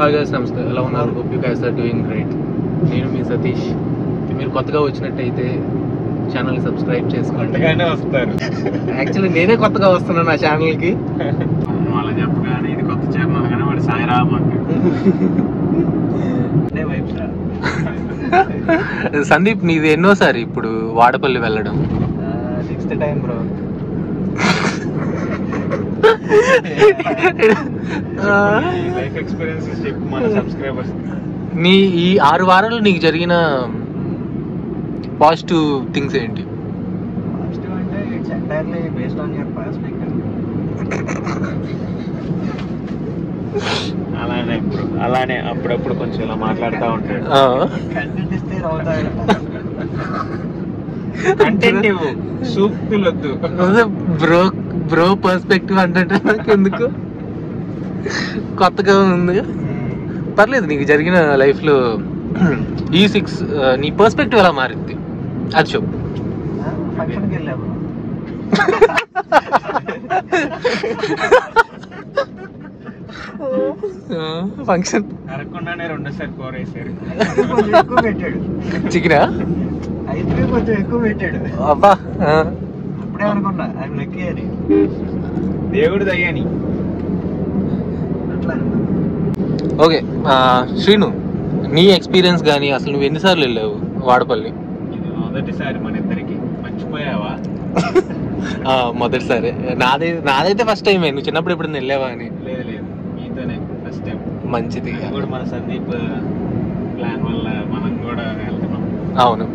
Hi guys, నమస్తే. ఎలా ఉన్నారు? Hope you guys are doing great. నేను మీ సతీష్. మీరు కొత్తగా వచ్చినట్టయితే ఛానల్ని సబ్స్క్రైబ్ చేసుకోండి. వస్తారు. యాక్చువల్లీ నేనే కొత్తగా వస్తున్నాను నా ఛానల్కి. అలా చెప్పగానే ఇది కొత్త ఛానల్ కానీ వాడు సాయిరామ్ సందీప్, నీది ఎన్నోసారి ఇప్పుడు వాడపల్లి వెళ్ళడం? Next time bro. Life experience చెప్పు మన సబ్స్క్రైబర్స్. నీ ఈ 6 వారాలు నీకు జరిగిన పాజిటివ్ థింగ్స్ ఏంటి? పాజిటివ్ అంటే it's entirely based on your perspective. అలానే అప్పుడప్పుడు కొంచెం ఇలా మాట్లాడుతూ ఉంటాడు. కంటెంట్ ఇస్తే అవుతాడు. కంటెంట్ ఇవ్వు, సూక్తులు వద్దు. బ్రో పర్స్పెక్టివ్ అంటే ఎందుకు కొత్తగా ఉంది? పర్లేదు. నీకు జరిగిన లైఫ్లో E6 నీ పర్స్పెక్టివ్ ఎలా మారింది అది చెప్పు. ఫంక్షన్కి వెళ్ళాము. ఫంక్షన్ అరకుండానే 2సారి కూర వేసారు. చికెనా? ఐస్ క్రీమ్ కొంచెం ఎక్కువ పెట్టాడు. అబ్బా, అప్పుడే అనుకున్నా ఆయన లక్కీ అని. దేవుడు దయ్యాని. ఓకే. శ్రీను, నీ ఎక్స్పీరియన్స్ కానీ అసలు నువ్వు ఎన్నిసార్లు వెళ్ళావు వాడపల్లి? ఇది మొదటిసారి మన ఇద్దరికి. మర్చిపోయావా? మొదటిసారి. నాదైతే ఫస్ట్ టైం. నువ్వు చిన్నప్పుడు ఎప్పుడు వెళ్ళావా అని? లేదు లేదు, మీతోనే ఫస్ట్ టైం. మంచిది. కూడా మన సందీప్ ప్లాన్ వల్ల మనం కూడా వెళ్తున్నాం. అవును.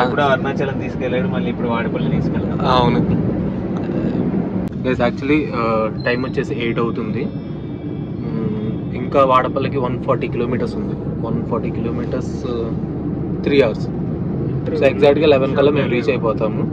అప్పుడు అరుణాచలం తీసుకెళ్ళాడు, మళ్ళీ ఇప్పుడు వాడపల్లి తీసుకెళ్తాం. అవును. గైస్, యాక్చువల్లీ టైం వచ్చేసి 8 అవుతుంది. ఇంకా వాడపల్లికి 140 కిలోమీటర్స్ ఉంది. 140 కిలోమీటర్స్ 3 అవర్స్. సో ఎగ్జాక్ట్గా 11 కల్లా మేము రీచ్ అయిపోతాము.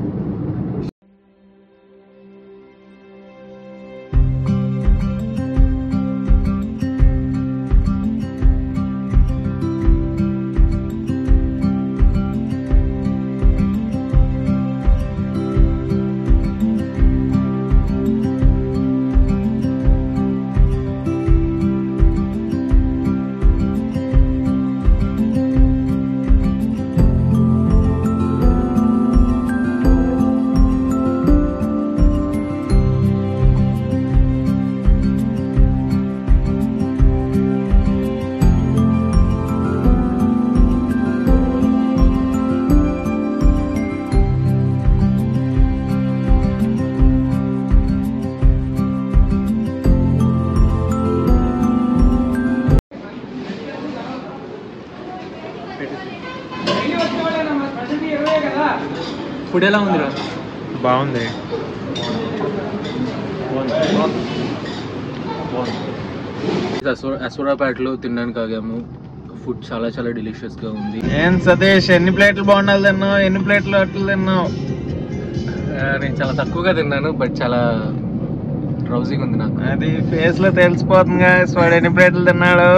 ఫుడ్ ఎలా ఉంది? బాగుంది. అసూరాపేటలో తినడానికి ఆగాము. ఫుడ్ చాలా చాలా డెలిషియస్గా ఉంది. ఏం సతీష్, ఎన్ని ప్లేట్లు బాగుండాలి తిన్నావు? ఎన్ని ప్లేట్లు అట్లు తిన్నావు? నేను చాలా తక్కువగా తిన్నాను, బట్ చాలా డ్రౌజీగా ఉంది నాకు. అది ఫేస్ లో తెలిసిపోతుంది గాయస్, వాడు ఎన్ని ప్లేట్లు తిన్నాడు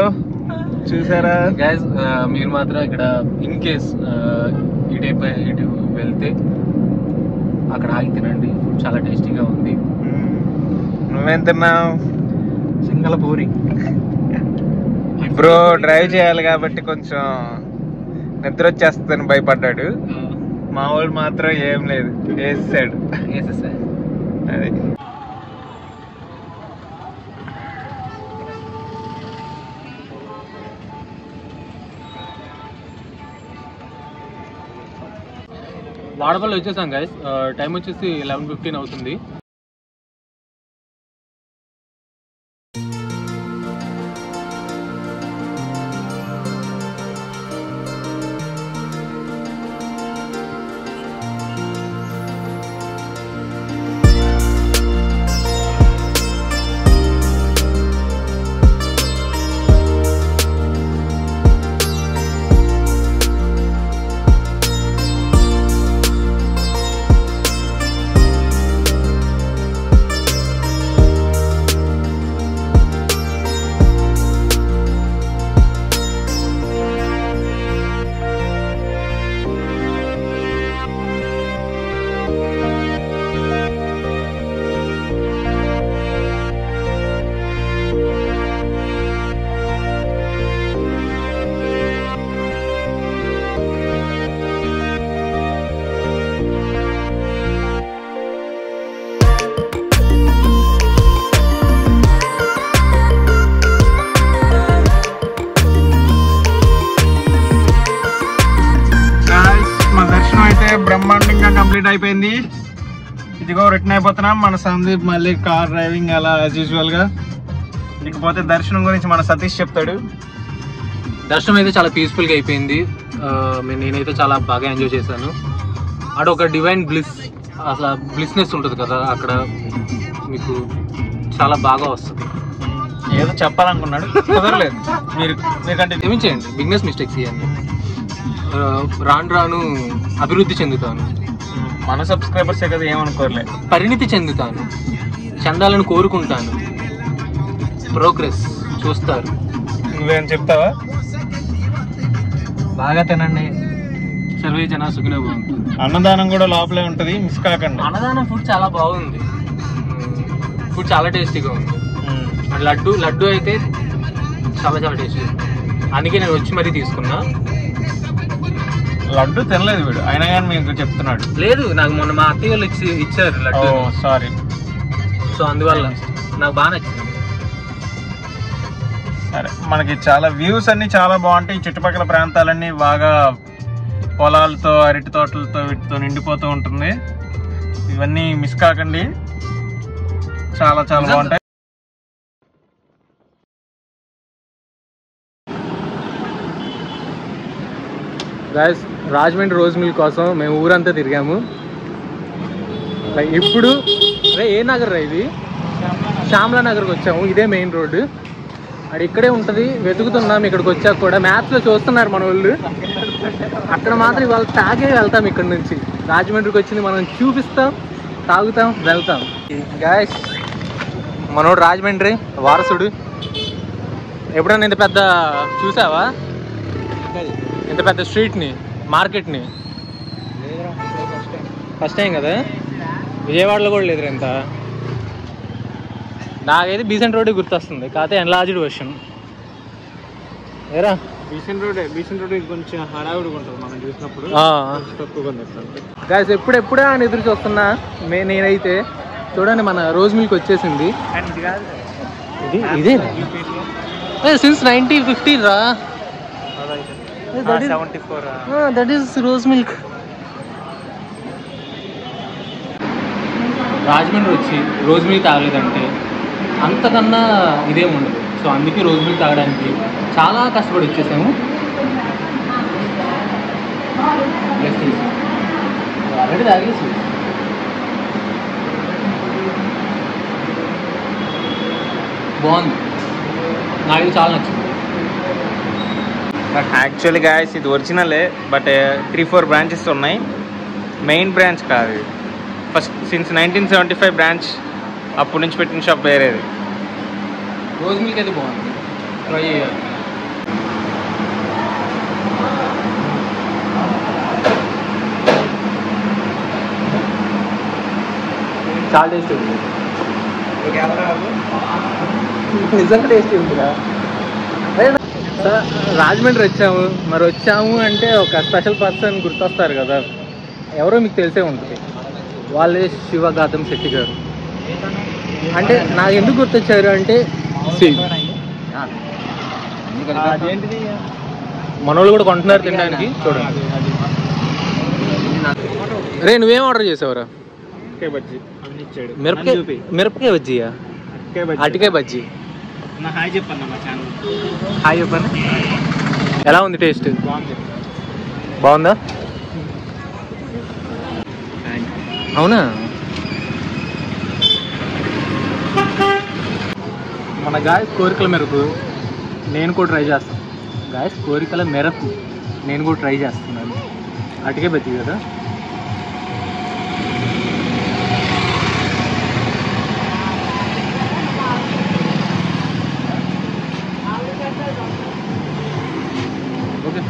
చూసారా గాయస్? మీరు మాత్రం ఇక్కడ ఇన్ కేస్ ఇటు వెళ్తే అక్కడ ఆగి తినండి. ఫుడ్ చాలా టేస్టీగా ఉంది. నువ్వేం తిన్నావు? సింగల్ పూరి. బ్రో డ్రైవ్ చేయాలి కాబట్టి కొంచెం నిద్ర వచ్చేస్తుందని భయపడ్డాడు. మా వాడు మాత్రం ఏం లేదు, వేసేసాడు. అది వాడపల్లి వచ్చేసాం గైస్. టైం వచ్చేసి 11:15 అవుతుంది. అయిపోయింది. ఇదిగో రిటర్న్ అయిపోతున్నాం. మన సందీప్ మళ్ళీ కార్ డ్రైవింగ్ అలా యాజ్ యూజువల్ గా. ఇకపోతే దర్శనం గురించి మన సతీష్ చెప్తాడు. దర్శనం అయితే చాలా పీస్ఫుల్గా అయిపోయింది. నేనైతే చాలా బాగా ఎంజాయ్ చేశాను. అక్కడ ఒక డివైన్ బ్లిస్, అసలు బ్లిస్నెస్ ఉంటుంది కదా అక్కడ, మీకు చాలా బాగా వస్తుంది. ఏదో చెప్పాలనుకున్నాడు, కుదరలేదు. మీకంటే క్షమించేయండి, బిజినెస్ మిస్టేక్స్ ఇవన్నీ. రాను రాను అభివృద్ధి చెందుతాను. మన సబ్స్క్రైబర్సే కదా, ఏమనుకోరలే. పరిణితి చెందుతాను, చెందాలని కోరుకుంటాను. ప్రోగ్రెస్ చూస్తారు. నువ్వేం చెప్తావా? బాగా తినండి. సర్వే జన సుఖినో భవంతు. అన్నదానం కూడా లోపలే ఉంటుంది, మిస్ కాకండి. అన్నదానం ఫుడ్ చాలా బాగుంది. ఫుడ్ చాలా టేస్టీగా ఉంది. లడ్డు అయితే చాలా చాలా టేస్టీ. అందుకే నేను వచ్చి మరీ తీసుకున్నా. లడ్డు తినలేదు వీడు, అయినా కానీ మీకు చెప్తున్నాడు. లేదు, నాకు మొన్న మా అత్తయ్య వాళ్ళు ఇచ్చారు లడ్డు. సారీ. సో అందువల్ల నాకు బాగా నచ్చింది. సరే, మనకి చాలా వ్యూస్ అన్ని చాలా బాగుంటాయి. చుట్టుపక్కల ప్రాంతాలన్నీ బాగా పొలాలతో, అరటి తోటలతో, వీటితో నిండిపోతూ ఉంటుంది. ఇవన్నీ మిస్ కాకండి, చాలా చాలా బాగుంటాయి. గాయస్, రాజమండ్రి రోజ్ మిల్క్ కోసం మేము ఊరంతా తిరిగాము. ఇప్పుడు ఏ నగర్ ఇది? శ్యామలా నగర్కి వచ్చాము. ఇదే మెయిన్ రోడ్డు. అది ఇక్కడే ఉంటుంది. వెతుకుతున్నాం. ఇక్కడికి వచ్చాక కూడా మ్యాప్స్లో చూస్తున్నారు మన వాళ్ళు. అక్కడ మాత్రం ఇవాళ తాగే వెళ్తాం. ఇక్కడ నుంచి రాజమండ్రికి వచ్చింది మనం చూపిస్తాం, తాగుతాం, వెళ్తాం. గాయస్, మనోడు రాజమండ్రి వారసుడు. ఎప్పుడన్నా ఇంత పెద్ద చూసావా? ఇంత పెద్ద స్ట్రీట్ని, మార్కెట్ని ఫస్ట్ టైం కదా. విజయవాడలో కూడా లేదు ఇంత. నాకైతే బీసెంట్ రోడ్ గుర్తొస్తుంది, కాకపోతే ఎన్లార్జ్డ్ వర్షన్. ఏరా బీసెంట్ రోడ్ కొంచెం హడావుడిగా ఉంటుంది మనం చూసినప్పుడు. తక్కువగా ఉంది. గాయస్, ఎప్పుడెప్పుడే అని ఎదురు చూస్తున్నా నేనైతే. చూడండి, మన రోజ్ మిల్క్ వచ్చేసింది. ఇదే సిన్స్ 1950 రా. That is rose milk. Rajahmundry వచ్చి రోజ్ మిల్క్ తాగలేదంటే అంతకన్నా ఇదేం ఉండదు. సో అందుకే రోజ్ మిల్క్ తాగడానికి చాలా కష్టపడి వచ్చేసాము. ఆల్రెడీ తాగేసి బాగుంది. నాకు చాలా నచ్చింది. బట్ యాక్చువల్లీ గాయస్, ఇది ఒరిజినలే. బట్ 3-4 బ్రాంచెస్ ఉన్నాయి. మెయిన్ బ్రాంచ్ కాదు. First since 1975 branch. అప్పటి నుంచి పెట్టిన షాప్ వేరేది. రోజ్ మిల్క్ అయితే బాగుంది, ట్రై చేయాలి. చాలా టేస్టీ ఉంది. నిజంగా టేస్టీ ఉందిరా. రాజమండ్రి వచ్చాము. మరి వచ్చాము అంటే ఒక స్పెషల్ పర్సన్ గుర్తొస్తారు కదా, ఎవరో మీకు తెలిసే ఉంటుంది. వాళ్ళే శివగాతం శెట్టి గారు. అంటే నాకు ఎందుకు గుర్తొచ్చారు అంటే, మనోళ్ళు కూడా కొంటున్నారు తినడానికి. చూడండి. రే, నువ్వేం ఆర్డర్ చేసావురా? మిరపకాయ బజ్జీయా? అరటికాయ బజ్జీ. హాయ్ చెప్పండి మా ఛానల్. హాయ్ చెప్పండి. ఎలా ఉంది టేస్ట్? బాగుందా? అవునా? మన గాయస్ కోరికల మేరకు నేను కూడా ట్రై చేస్తాను. గాయస్ కోరికల మేరకు నేను కూడా ట్రై చేస్తున్నాను. అరటికాయ బజ్జీ కదా. ఓకే,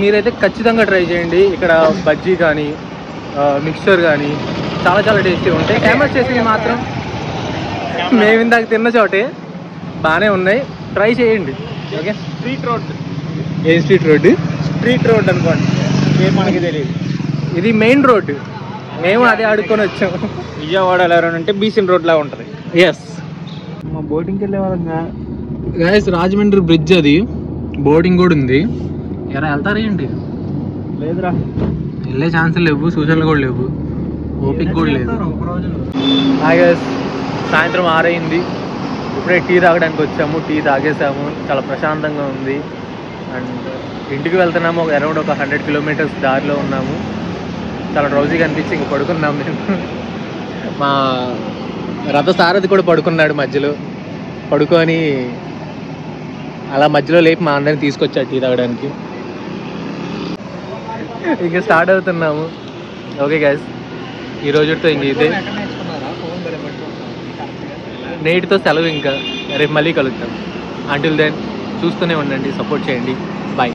మీరైతే ఖచ్చితంగా ట్రై చేయండి. ఇక్కడ బజ్జీ కానీ మిక్స్చర్ కానీ చాలా చాలా టేస్టీ ఉంటాయి. ఫేమస్ చేసేవి మాత్రం మేము ఇందాక తిన్న చోటే బాగానే ఉన్నాయి. ట్రై చేయండి. ఓకే. Street road. ఏ స్ట్రీట్ రోడ్? స్ట్రీట్ రోడ్ అనుకోండి, ఏం మనకి తెలియదు. ఇది మెయిన్ రోడ్. మేము అదే ఆడుకొని వచ్చాము. విజయవాడలో ఎవరంటే బీసెంట్ రోడ్ లా ఉంటుంది. ఎస్. మా బోటింగ్కి వెళ్ళే వాళ్ళంగా. గాయస్, రాజమండ్రి బ్రిడ్జ్ అది. బోటింగ్ కూడా ఉంది. ఎలా వెళ్తారా ఏంటి? లేదురా, వెళ్ళే ఛాన్సులు లేవు, సూచనలు కూడా లేవు, ఓపిక కూడా లేదు. ఒక రోజు సాయంత్రం 6 అయింది. ఇప్పుడే టీ తాగడానికి వచ్చాము, టీ తాగేసాము, చాలా ప్రశాంతంగా ఉంది. అండ్ ఇంటికి వెళ్తున్నాము, అరౌండ్ ఒక 100 కిలోమీటర్స్ దారిలో ఉన్నాము. చాలా డ్రౌజీగా అనిపించి ఇంక పడుకున్నాము. నేను మా రథసారథి కూడా పడుకున్నాడు మధ్యలో. పడుకొని అలా మధ్యలో లేపి మా అందరిని తీసుకొచ్చాడు టీ తాగడానికి. ఇంక స్టార్ట్ అవుతున్నాము. ఓకే గైస్, ఈ రోజుతో ఇంక ఇదే, నేటితో సెలవు. ఇంకా రేపు మళ్ళీ కలుద్దాం. అంటిల్ దెన్ చూస్తూనే ఉండండి, సపోర్ట్ చేయండి. బాయ్.